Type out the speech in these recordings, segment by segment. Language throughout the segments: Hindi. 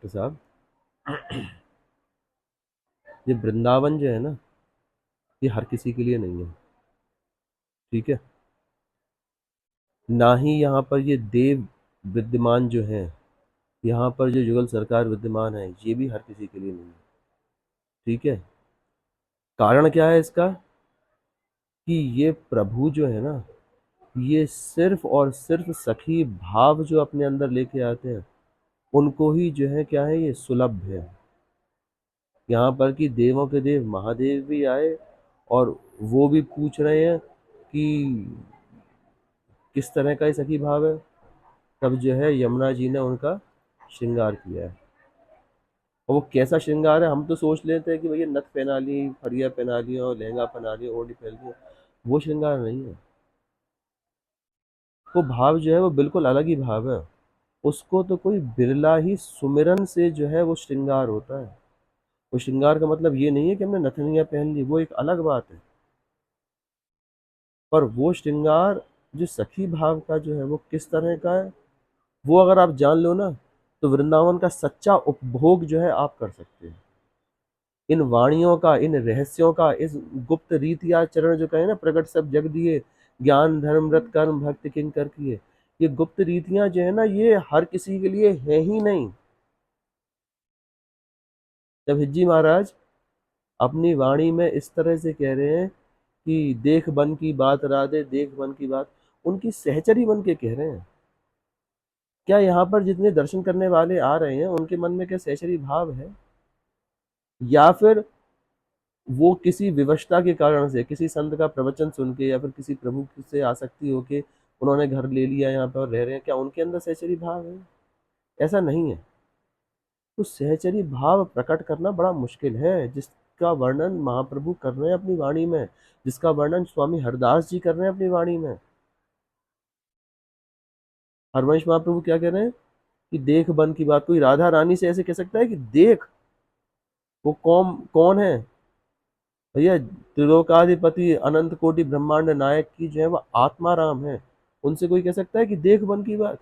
तो साहब, ये वृंदावन जो है ना, ये हर किसी के लिए नहीं है। ठीक है, ना ही यहाँ पर ये देव विद्यमान जो है, यहाँ पर जो युगल सरकार विद्यमान है, ये भी हर किसी के लिए नहीं है। ठीक है, कारण क्या है इसका? कि ये प्रभु जो है ना, ये सिर्फ और सिर्फ सखी भाव जो अपने अंदर लेके आते हैं, उनको ही जो है क्या है, ये सुलभ है। यहाँ पर कि देवों के देव महादेव भी आए और वो भी पूछ रहे हैं कि किस तरह का ये सखी भाव है। तब जो है यमुना जी ने उनका श्रृंगार किया है। और वो कैसा श्रृंगार है, हम तो सोच लेते हैं कि भैया नथ पहना ली, फरिया पहना लिया और लहंगा पहना लिया, ओढ़नी पहन लिया। वो श्रृंगार नहीं है। वो भाव जो है वो बिल्कुल अलग ही भाव है। उसको तो कोई बिरला ही सुमिरन से जो है वो श्रृंगार होता है। वो श्रृंगार का मतलब ये नहीं है कि हमने नथनियाँ पहन ली, वो एक अलग बात है। पर वो श्रृंगार जो सखी भाव का जो है वो किस तरह का है, वो अगर आप जान लो ना, तो वृंदावन का सच्चा उपभोग जो है आप कर सकते हैं। इन वाणियों का, इन रहस्यों का, इस गुप्त रीति आचरण जो कहे ना, प्रकट सब जग दिए, ज्ञान धर्म व्रत कर्म भक्ति किंकर किए, ये गुप्त रीतियां जो है ना, ये हर किसी के लिए है ही नहीं। जब हिज्जी महाराज अपनी वाणी में इस तरह से कह रहे हैं कि देख बन की बात राधे, देख बन की बात, उनकी सहचरी बन के कह रहे हैं। क्या यहाँ पर जितने दर्शन करने वाले आ रहे हैं, उनके मन में क्या सहचरी भाव है? या फिर वो किसी विवशता के कारण से, किसी संत का प्रवचन सुन के, या फिर किसी प्रभु से आसक्ति होके उन्होंने घर ले लिया, यहाँ पर रह रहे हैं, क्या उनके अंदर सहचरी भाव है? ऐसा नहीं है। तो सहचरी भाव प्रकट करना बड़ा मुश्किल है, जिसका वर्णन महाप्रभु कर रहे हैं अपनी वाणी में, जिसका वर्णन स्वामी हरदास जी कर रहे हैं अपनी वाणी में। हरवंश महाप्रभु क्या कह रहे हैं कि देख बन की बात। कोई राधा रानी से ऐसे कह सकता है कि देख? वो कौन कौन है भैया? त्रिलोकाधिपति अनंत कोटि ब्रह्मांड नायक की जो है वो आत्मा राम है। उनसे कोई कह सकता है कि देख बन की बात?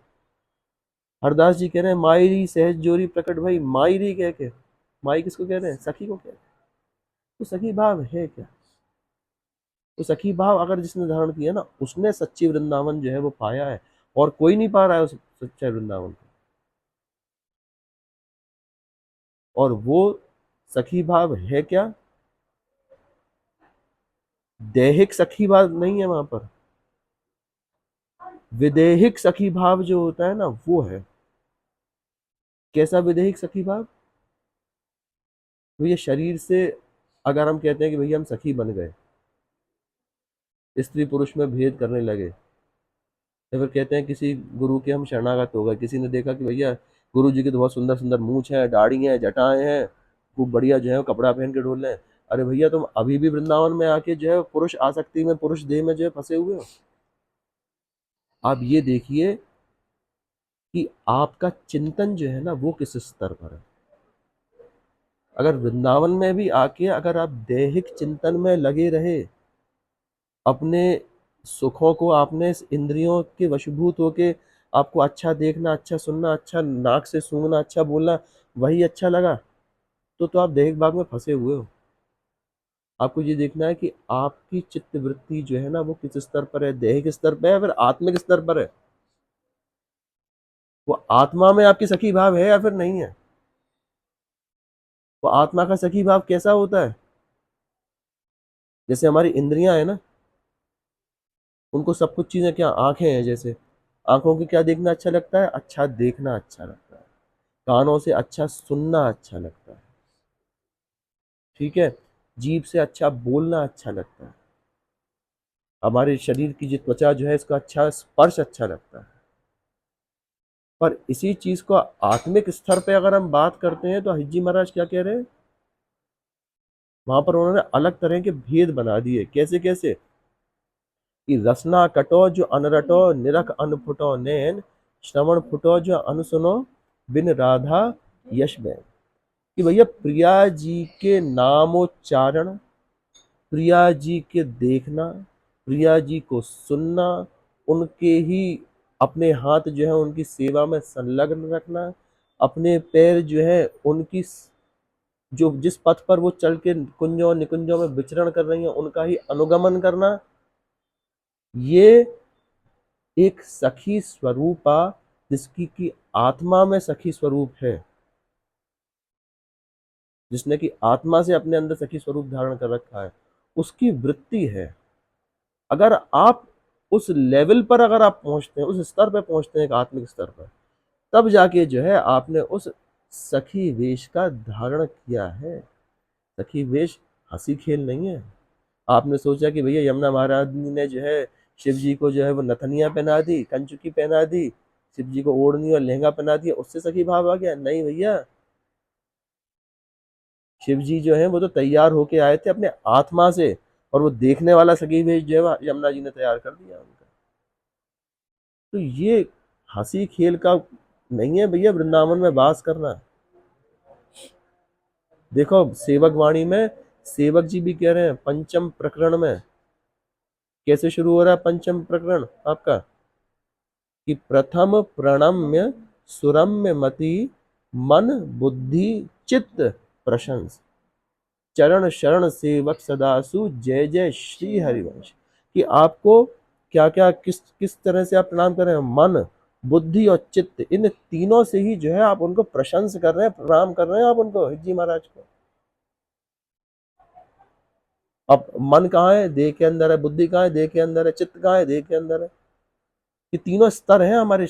हरदास जी कह रहे हैं मायरी सहज जोरी प्रकट भाई, मायरी कह के। माई किसको कह रहे हैं? सखी को कह रहे हैं। तो सखी भाव है क्या? तो सखी भाव अगर जिसने धारण किया ना, उसने सच्ची वृंदावन जो है वो पाया है, और कोई नहीं पा रहा है उस सच्चे वृंदावन को। और वो सखी भाव है क्या? दैहिक सखी भाव नहीं है वहां पर, विदेहिक सखी भाव जो होता है ना, वो है। कैसा विदेहिक सखी भाव? तो ये शरीर से अगर हम कहते हैं कि भैया हम सखी बन गए, स्त्री पुरुष में भेद करने लगे, या फिर कहते हैं किसी गुरु के हम शरणागत हो गए, किसी ने देखा कि भैया गुरु जी की तो बहुत सुंदर सुंदर मूछ है, दाढ़ी है, जटाएं हैं, खूब बढ़िया जो है वो कपड़ा पहन के डोल रहे हैं। अरे भैया तुम अभी भी वृंदावन में आके जो है पुरुष आसक्ति में, पुरुष देह में जो है फंसे हुए हो। आप ये देखिए कि आपका चिंतन जो है ना वो किस स्तर पर है। अगर वृंदावन में भी आके अगर आप दैहिक चिंतन में लगे रहे, अपने सुखों को आपने इस इंद्रियों के वशीभूत होके, आपको अच्छा देखना, अच्छा सुनना, अच्छा नाक से सूंघना, अच्छा बोलना, वही अच्छा लगा, तो आप दैहिक भाग में फंसे हुए हो। आपको ये देखना है कि आपकी चित्त वृत्ति जो है ना वो किस स्तर पर है, दैहिक स्तर पर है या फिर आत्मिक स्तर पर है। वो आत्मा में आपकी सखी भाव है या फिर नहीं है? वो आत्मा का सखी भाव कैसा होता है? जैसे हमारी इंद्रियां है ना, उनको सब कुछ चीजें क्या, आंखें हैं जैसे, आंखों के क्या देखना अच्छा लगता है? अच्छा देखना अच्छा लगता है। कानों से अच्छा सुनना अच्छा लगता है। ठीक है, जीभ से अच्छा बोलना अच्छा लगता है। हमारे शरीर की जो त्वचा जो है, इसका अच्छा स्पर्श अच्छा लगता है। पर इसी चीज को आत्मिक स्तर पे अगर हम बात करते हैं, तो हिज्जी महाराज क्या कह रहे हैं? वहां पर उन्होंने अलग तरह के भेद बना दिए। कैसे कैसे? कि रसना कटो जो अनरटो, निरख अनफुटो नैन, श्रवण फुटो जो अनसुनो, बिन राधा यश में। कि भैया प्रिया जी के नामोच्चारण, प्रिया जी के देखना, प्रिया जी को सुनना, उनके ही अपने हाथ जो है उनकी सेवा में संलग्न रखना, अपने पैर जो है उनकी जो जिस पथ पर वो चल के कुंजों निकुंजों में विचरण कर रही हैं उनका ही अनुगमन करना, ये एक सखी स्वरूपा जिसकी की आत्मा में सखी स्वरूप है, जिसने की आत्मा से अपने अंदर सखी स्वरूप धारण कर रखा है, उसकी वृत्ति है। अगर आप उस लेवल पर अगर आप पहुंचते हैं, उस स्तर पर पहुंचते हैं, एक आत्मिक स्तर पर, तब जाके जो है आपने उस सखी वेश का धारण किया है। सखी वेश हंसी खेल नहीं है। आपने सोचा कि भैया यमुना महारानी ने जो है शिव जी को जो है वो नथनिया पहना दी, कंचुकी पहना दी, शिव जी को ओढ़नी और लहंगा पहना दिया, उससे सखी भाव आ गया? नहीं भैया, शिव जी जो है वो तो तैयार होके आए थे अपने आत्मा से, और वो देखने वाला सखी वेश जो है यमुना जी ने तैयार कर दिया उनका। तो ये हंसी खेल का नहीं है भैया वृंदावन में वास करना। देखो सेवक वाणी में सेवक जी भी कह रहे हैं पंचम प्रकरण में, कैसे शुरू हो रहा है पंचम प्रकरण आपका, कि प्रथम प्रणम्य सुरम्य मति मन बुद्धि चित्त प्रशंस चरण शरण सेवक सदासु जय जय श्री हरिवंश। कि आपको क्या क्या किस किस तरह से आप प्रणाम कर रहे हैं, मन बुद्धि और चित्त, इन तीनों से ही जो है आप उनको प्रशंस कर रहे हैं, प्रणाम कर रहे हैं आप उनको, हित जी महाराज को। अब मन कहाँ है? देह के अंदर है। बुद्धि कहाँ है? देह के अंदर है। चित्त कहाँ है? देह के अंदर है। ये तीनों स्तर हैं हमारे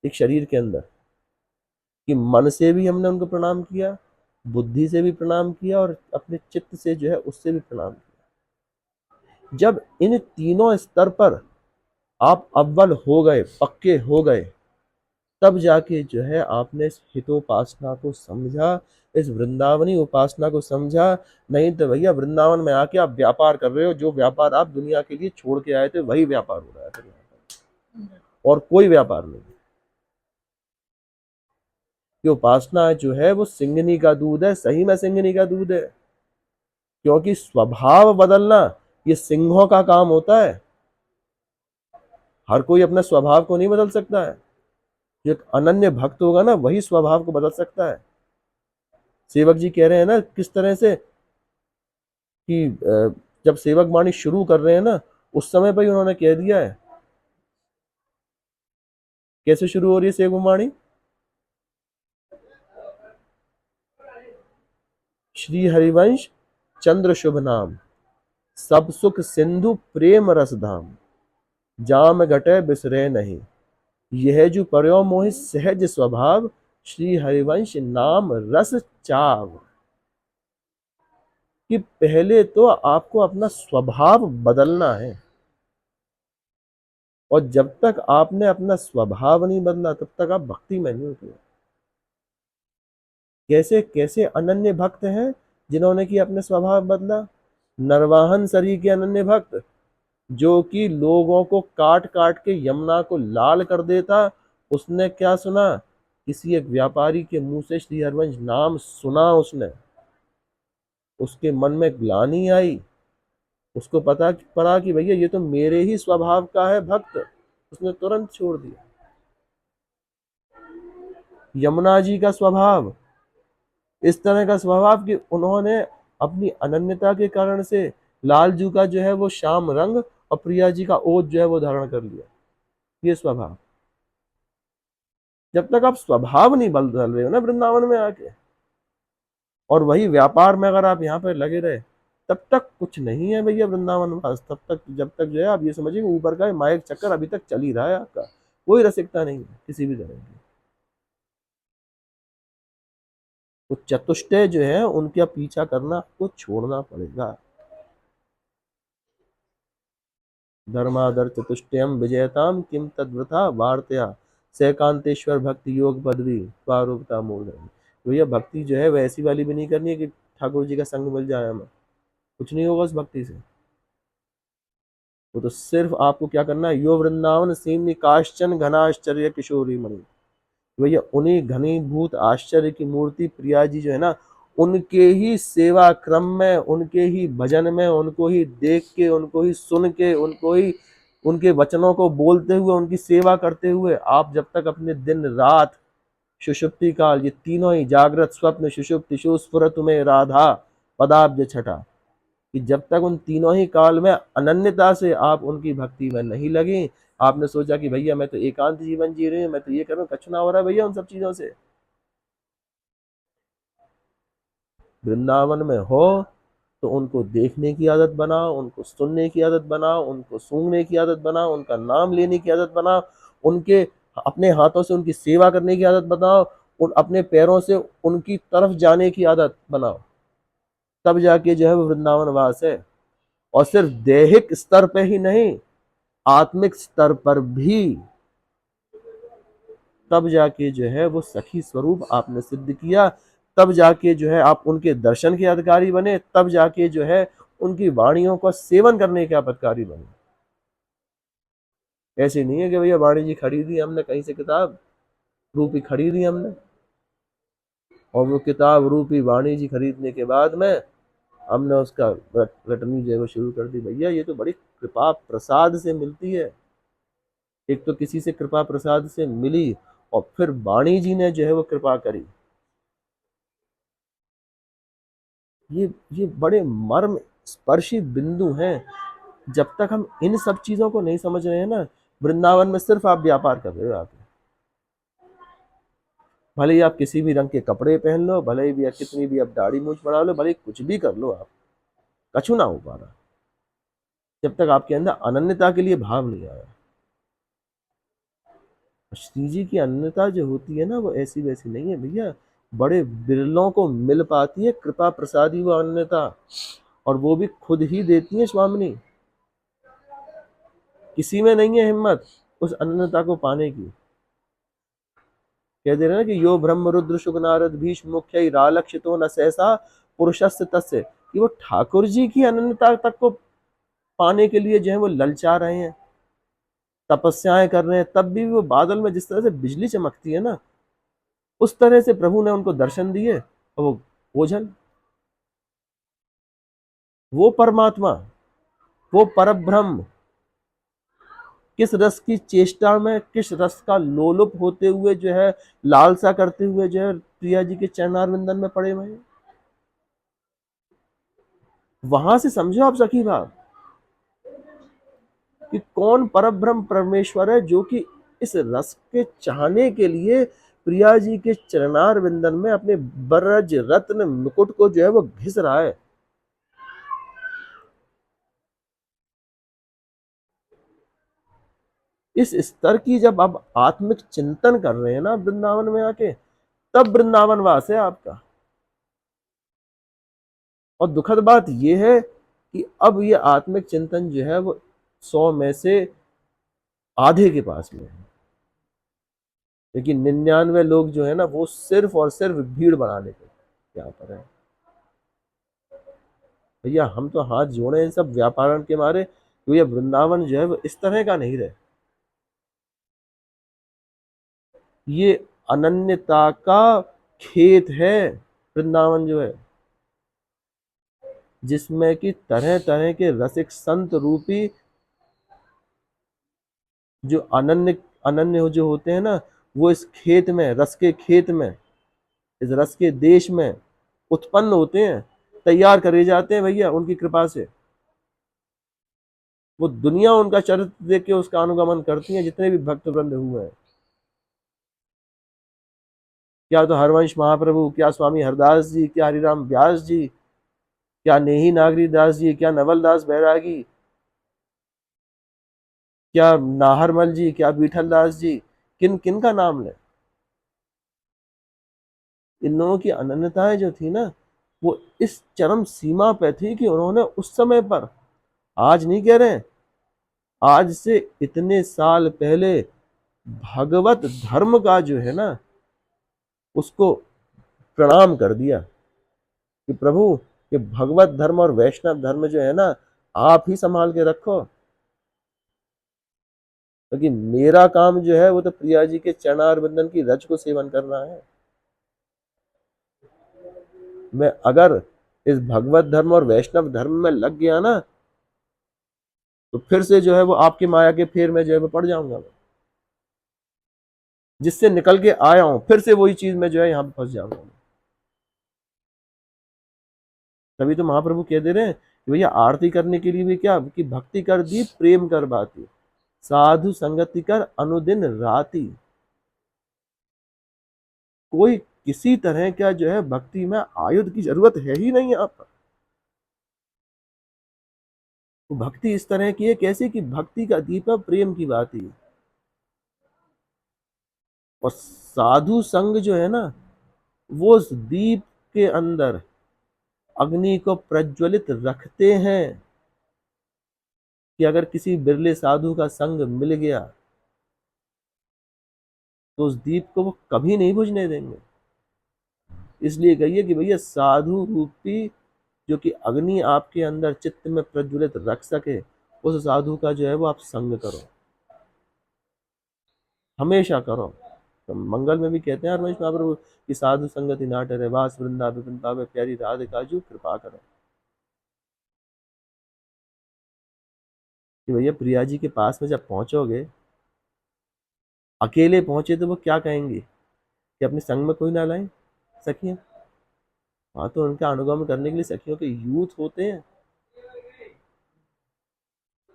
एक शरीर के अंदर, कि मन से भी हमने उनको प्रणाम किया, बुद्धि से भी प्रणाम किया, और अपने चित्त से जो है उससे भी प्रणाम किया। जब इन तीनों स्तर पर आप अव्वल हो गए, पक्के हो गए, तब जाके जो है आपने इस हितोपासना को समझा, इस वृंदावनी उपासना को समझा। नहीं तो भैया वृंदावन में आके आप व्यापार कर रहे हो, जो व्यापार आप दुनिया के लिए छोड़ के आए थे वही व्यापार हो रहा है फिर यहाँ पर, और कोई व्यापार नहीं। ये उपासना जो है वो सिंगनी का दूध है, सही में सिंगनी का दूध है। क्योंकि स्वभाव बदलना ये सिंहों का काम होता है, हर कोई अपने स्वभाव को नहीं बदल सकता है। जो एक अनन्य भक्त होगा ना, वही स्वभाव को बदल सकता है। सेवक जी कह रहे हैं ना किस तरह से, कि जब सेवक वाणी शुरू कर रहे हैं ना, उस समय पर ही उन्होंने कह दिया है। कैसे शुरू हो रही है सेवक वाणी? श्री हरिवंश चंद्र शुभ नाम, सब सुख सिंधु प्रेम रस धाम, जाम घटे बिसरे नहीं, यह जो पर्यो मोहि सहज स्वभाव, श्री हरिवंश नाम रस चाव। कि पहले तो आपको अपना स्वभाव बदलना है, और जब तक आपने अपना स्वभाव नहीं बदला तब तक आप भक्ति में नहीं उतरे। कैसे कैसे अनन्य भक्त हैं जिन्होंने कि अपने स्वभाव बदला? नरवाहन शरीर के अनन्य भक्त, जो कि लोगों को काट काट के यमुना को लाल कर देता, उसने क्या सुना? किसी एक व्यापारी के मुंह से श्री हरिवंश नाम सुना उसने, उसके मन में ग्लानि आई, उसको पता पड़ा कि भैया ये तो मेरे ही स्वभाव का है भक्त, उसने तुरंत छोड़ दिया। यमुना जी का स्वभाव इस तरह का स्वभाव कि उन्होंने अपनी अनन्यता के कारण से लालजू का जो है वो श्याम रंग और प्रिया जी का ओज जो है वो धारण कर लिया। ये स्वभाव, जब तक आप स्वभाव नहीं बदल रहे हो ना वृंदावन में आके, और वही व्यापार में अगर आप यहाँ पे लगे रहे, तब तक कुछ नहीं है भैया वृंदावन वास। तब तक जब तक जो है आप ये समझिए ऊपर का माइक चक्कर अभी तक चल ही रहा है आपका, कोई रसिकता नहीं है किसी भी तरह की। तो चतुष्टय जो है उनका पीछा करना आपको छोड़ना पड़ेगा। धर्मादर चतुष्टयम विजयताम किम तद्वथा वार्तया सैकांतेश्वर भक्ति योग पदवी स्वारूपता मूर्धनि। भैया भक्ति जो है वैसी वाली भी नहीं करनी है कि ठाकुर जी का संग मिल जाए हमें, कुछ नहीं होगा उस भक्ति से। वो तो सिर्फ आपको क्या करना है, यो वृंदावन सीमनि काश्चन घनाश्चर्य किशोरी मणि। भैया उन्हीं घनीभूत आश्चर्य की मूर्ति प्रिया जी जो है ना, उनके ही सेवा क्रम में, उनके ही भजन में, उनको ही देख के, उनको ही सुन के, उनको ही उनके वचनों को बोलते हुए, उनकी सेवा करते हुए आप जब तक अपने दिन रात सुषुप्ति काल, ये तीनों ही जागृत स्वप्न सुषुप्तिषु स्फुरतु में राधा पदाब्ज छठा, कि जब तक उन तीनों ही काल में अनन्यता से आप उनकी भक्ति में नहीं लगे, आपने सोचा कि भैया मैं तो एकांत जीवन जी रही हूँ, मैं तो ये कर रहा हूँ, कछु ना हो रहा है भैया उन सब चीजों से। वृंदावन में हो तो उनको देखने की आदत बनाओ, उनको सुनने की आदत बनाओ, उनको सूंघने की आदत बनाओ, उनका नाम लेने की आदत बनाओ, उनके अपने हाथों से उनकी सेवा करने की आदत बनाओ, उन अपने पैरों से उनकी तरफ जाने की आदत बनाओ, तब जाके जो है वो वृंदावन वास है। और सिर्फ दैहिक स्तर पे ही नहीं, आत्मिक स्तर पर भी, तब जाके जो है वो सखी स्वरूप आपने सिद्ध किया, तब जाके जो है आप उनके दर्शन के अधिकारी बने, तब जाके जो है उनकी वाणियों का सेवन करने के अधिकारी बने। ऐसे नहीं है कि भैया वाणी जी खरीदी हमने कहीं से, किताब रूपी खरीदी हमने, और वो किताब रूपी वाणी जी खरीदने के बाद में हमने उसका रटनी जो है वो शुरू कर दी। भैया ये तो बड़ी कृपा प्रसाद से मिलती है। एक तो किसी से कृपा प्रसाद से मिली, और फिर वाणी जी ने जो है वो कृपा करी। ये बड़े मर्म स्पर्शी बिंदु हैं। जब तक हम इन सब चीजों को नहीं समझ रहे हैं ना, वृंदावन में सिर्फ आप व्यापार कर रहे हो आके। भले ही आप किसी भी रंग के कपड़े पहन लो, भले ही भी आप कितनी भी आप दाढ़ी मूछ बढ़ा लो, भले ही कुछ भी कर लो, आप कछु ना हो पा रहा जब तक आपके अंदर अनन्यता के लिए भाव नहीं आया। श्री जी की अनन्यता जो होती है ना, वो ऐसी वैसी नहीं है भैया, बड़े बिरलों को मिल पाती है कृपा प्रसादी वो अनन्यता, और वो भी खुद ही देती है स्वामिनी। किसी में नहीं है हिम्मत उस अनन्यता को पाने की। कह दे रहे हैं कि यो ब्रह्म रुद्र शुक नारद भीष्म मुख्य रालक्षितो न सहसा पुरुषस्य तस्य, कि वो ठाकुर जी की अनन्यता तक को पाने के लिए जो है वो ललचा रहे हैं, तपस्याएं कर रहे हैं, तब भी वो बादल में जिस तरह से बिजली चमकती है ना, उस तरह से प्रभु ने उनको दर्शन दिए, और वो ओझल, वो परमात्मा, वो परब्रह्म किस रस की चेष्टा में, किस रस का लोलुप होते हुए जो है, लालसा करते हुए जो है प्रिया जी के चरणार विंदन में पड़े हुए हैं। वहां से समझो आप सखी भाव कि कौन परब्रह्म परमेश्वर है जो कि इस रस के चाहने के लिए प्रिया जी के चरणार विंदन में अपने बरज रत्न मुकुट को जो है वो घिस रहा है। इस स्तर की जब आप आत्मिक चिंतन कर रहे हैं ना वृंदावन में आके, तब वृंदावन वास है आपका। और दुखद बात यह है कि अब ये आत्मिक चिंतन जो है वो 100 में से आधे के पास में है, लेकिन 99 लोग जो है ना वो सिर्फ और सिर्फ भीड़ बनाने के यहाँ पर है। भैया हम तो हाथ जोड़े इन सब व्यापारण के मारे, तो ये वृंदावन जो है वो इस तरह का नहीं रहे। ये अनन्यता का खेत है वृंदावन जो है, जिसमें कि तरह तरह के रसिक संत रूपी जो अनन्य अनन्य जो होते हैं ना, वो इस खेत में, रस के खेत में, इस रस के देश में उत्पन्न होते हैं, तैयार करे जाते हैं भैया उनकी कृपा से। वो दुनिया उनका चरित्र देख के उसका अनुगमन करती है, जितने भी भक्त वृंद हुए हैं। क्या तो हरवंश महाप्रभु, क्या स्वामी हरदास जी, क्या हरिराम व्यास जी, क्या नेही नागरी दास जी, क्या नवल दास बैरागी, क्या नाहरमल जी, क्या बीठल दास जी, किन किन का नाम ले। इन लोगों की अनन्यताएं जो थी ना, वो इस चरम सीमा पे थी कि उन्होंने उस समय पर, आज नहीं कह रहे हैं, आज से इतने साल पहले भगवत धर्म का जो है ना उसको प्रणाम कर दिया कि प्रभु ये भगवत धर्म और वैष्णव धर्म जो है ना आप ही संभाल के रखो, क्योंकि मेरा काम जो है वो तो प्रिया जी के चरणार बंदन की रज को सेवन करना है। मैं अगर इस भगवत धर्म और वैष्णव धर्म में लग गया ना, तो फिर से जो है वो आपकी माया के फेर में जो है वो पड़ जाऊंगा। जिससे निकल के आया हूं, फिर से वही चीज में जो है यहाँ पे फंस जाऊंगा। तभी तो महाप्रभु कह दे रहे हैं कि भैया आरती करने के लिए भी क्या कि भक्ति कर दी प्रेम कर बाती, साधु संगति कर अनुदिन राती। कोई किसी तरह का जो है भक्ति में आयुध की जरूरत है ही नहीं यहाँ पर। तो भक्ति इस तरह की है, कैसे कि भक्ति का दीपक प्रेम की बात ही। और साधु संग जो है ना, वो उस दीप के अंदर अग्नि को प्रज्वलित रखते हैं कि अगर किसी बिरले साधु का संग मिल गया तो उस दीप को वो कभी नहीं बुझने देंगे। इसलिए कहिए कि भैया साधु रूपी जो कि अग्नि आपके अंदर चित्त में प्रज्वलित रख सके, उस साधु का जो है वो आप संग करो, हमेशा करो। तो मंगल में भी कहते हैं रमेश महाप्रभु कि साधु संगति ना टरे, वास वृंदा विपिन पावे, प्यारी राधिका जो कृपा करो। कि भैया प्रिया जी के पास में जब पहुंचोगे, अकेले पहुंचे तो वो क्या कहेंगे कि अपने संग में कोई ना लाए सखियां। हाँ, तो उनका अनुगमन करने के लिए सखियों के यूथ होते हैं।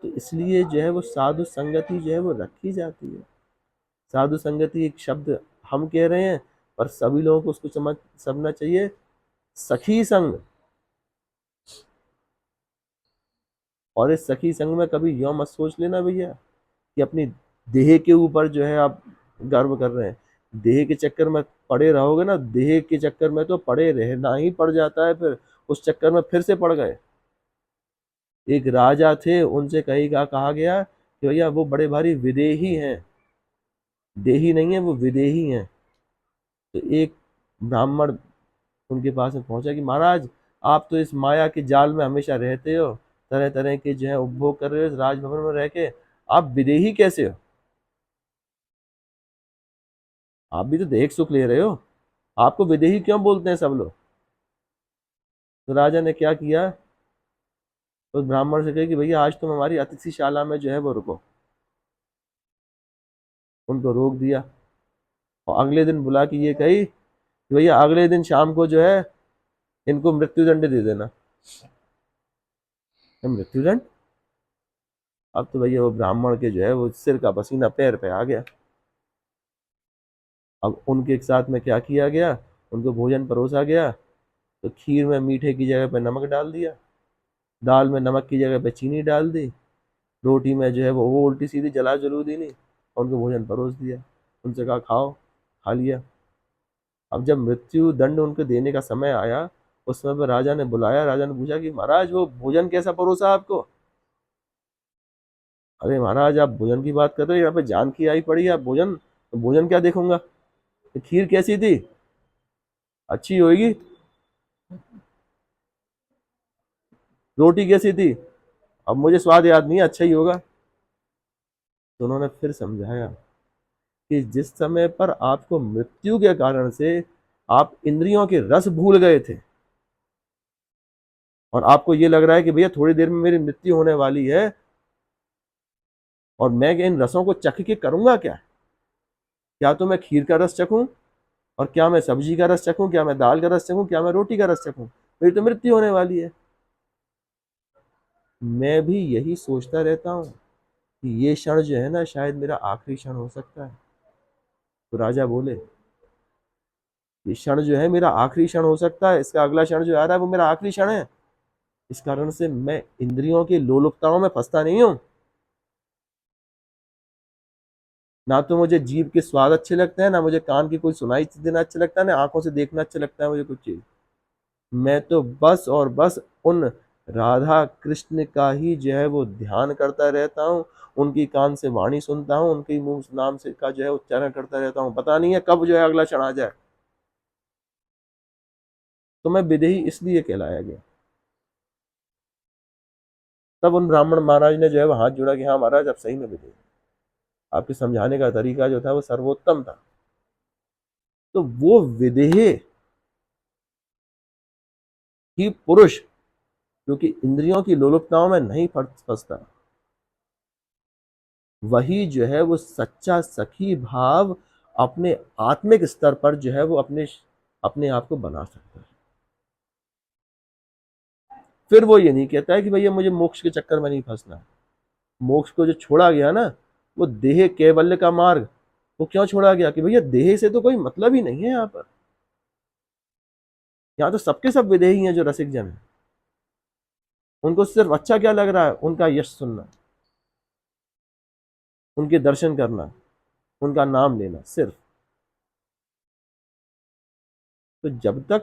तो इसलिए जो है वो साधु संगति जो है वो रखी जाती है। साधु संगति एक शब्द हम कह रहे हैं, पर सभी लोगों को उसको समझना चाहिए सखी संग। और इस सखी संग में कभी यो मत सोच लेना भैया कि अपनी देह के ऊपर जो है आप गर्व कर रहे हैं। देह के चक्कर में पड़े रहोगे ना, देह के चक्कर में तो पड़े रहना ही पड़ जाता है, फिर उस चक्कर में फिर से पड़ गए। एक राजा थे, उनसे कहा गया कि भैया वो बड़े भारी विदेही हैं, देही नहीं है वो विदेही हैं। तो एक ब्राह्मण उनके पास में पहुंचा कि महाराज आप तो इस माया के जाल में हमेशा रहते हो, तरह तरह के जो है उपभोग कर रहे हो राजभवन में रह के, आप विदेही कैसे हो? आप भी तो देह सुख ले रहे हो, आपको विदेही क्यों बोलते हैं सब लोग? तो राजा ने क्या किया, उस ब्राह्मण से कहा कि भैया आज तुम हमारी अतिथिशाला में जो है वो रुको। उनको रोक दिया और अगले दिन बुला के ये कही कि भैया अगले दिन शाम को जो है इनको मृत्युदंड दे देना। मृत्युदंड? अब तो भैया वो ब्राह्मण के जो है वो सिर का पसीना पैर पे आ गया। अब उनके साथ में क्या किया गया, उनको भोजन परोसा गया, तो खीर में मीठे की जगह पे नमक डाल दिया, दाल में नमक की जगह पे चीनी डाल दी, रोटी में जो है वो उल्टी सीधी जला जलूदी दी नहीं, और उनको भोजन परोस दिया। उनसे कहा खाओ, खा लिया। अब जब मृत्यु दंड उनको देने का समय आया, उस समय पर राजा ने बुलाया, राजा ने पूछा कि महाराज वो भोजन कैसा परोसा आपको? अरे महाराज आप भोजन की बात कर रहे हो, यहाँ पे जान की आई पड़ी है, आप भोजन, तो भोजन क्या देखूंगा? तो खीर कैसी थी? अच्छी होगी। रोटी कैसी थी? अब मुझे स्वाद याद नहीं है, अच्छा ही होगा। तो उन्होंने फिर समझाया कि जिस समय पर आपको मृत्यु के कारण से आप इंद्रियों के रस भूल गए थे और आपको ये लग रहा है कि भैया थोड़ी देर में मेरी मृत्यु होने वाली है और मैं इन रसों को चख के करूंगा क्या? क्या तो मैं खीर का रस चखूं, और क्या मैं सब्जी का रस चखूं, क्या मैं दाल का रस चखूं, क्या मैं रोटी का रस चखूं? मेरी तो मृत्यु होने वाली है। मैं भी यही सोचता रहता हूँ कि ये क्षण जो है ना शायद मेरा आखिरी क्षण हो सकता है। तो राजा बोले ये क्षण जो है मेरा आखिरी क्षण हो सकता है, इसका अगला क्षण जो आ रहा है वो मेरा आखिरी क्षण है। इस कारण से मैं इंद्रियों की लोलुपताओं में फंसता नहीं हूं। ना तो मुझे जीभ के स्वाद अच्छे लगते हैं, ना मुझे कान की कोई सुनाई देना अच्छा लगता है, ना आंखों से देखना अच्छा लगता है मुझे कुछ चीज। मैं तो बस और बस उन राधा कृष्ण का ही जो है वो ध्यान करता रहता हूँ, उनकी कान से वाणी सुनता हूँ, उनके मुंह नाम से का जो है उच्चारण करता रहता हूँ। पता नहीं है कब जो है अगला क्षण आ जाए। तो मैं विदेही इसलिए कहलाया गया। तब उन ब्राह्मण महाराज ने जो है वो हाथ जोड़ा कि हाँ महाराज अब सही में विदेही। आपके समझाने का तरीका जो था वो सर्वोत्तम था। तो वो विदेह ही पुरुष जो कि इंद्रियों की लोलुपताओं में नहीं फंसता, वही जो है वो सच्चा सखी भाव अपने आत्मिक स्तर पर जो है वो अपने आप को बना सकता है। फिर वो ये नहीं कहता है कि भैया मुझे मोक्ष के चक्कर में नहीं फंसना है। मोक्ष को जो छोड़ा गया ना, वो देह कैवल्य का मार्ग, वो क्यों छोड़ा गया कि भैया देह से तो कोई मतलब ही नहीं है यहाँ पर। यहाँ तो सबके सब विदेही हैं जो रसिक जन है। उनको सिर्फ अच्छा क्या लग रहा है, उनका यश सुनना, उनके दर्शन करना, उनका नाम लेना सिर्फ। तो जब तक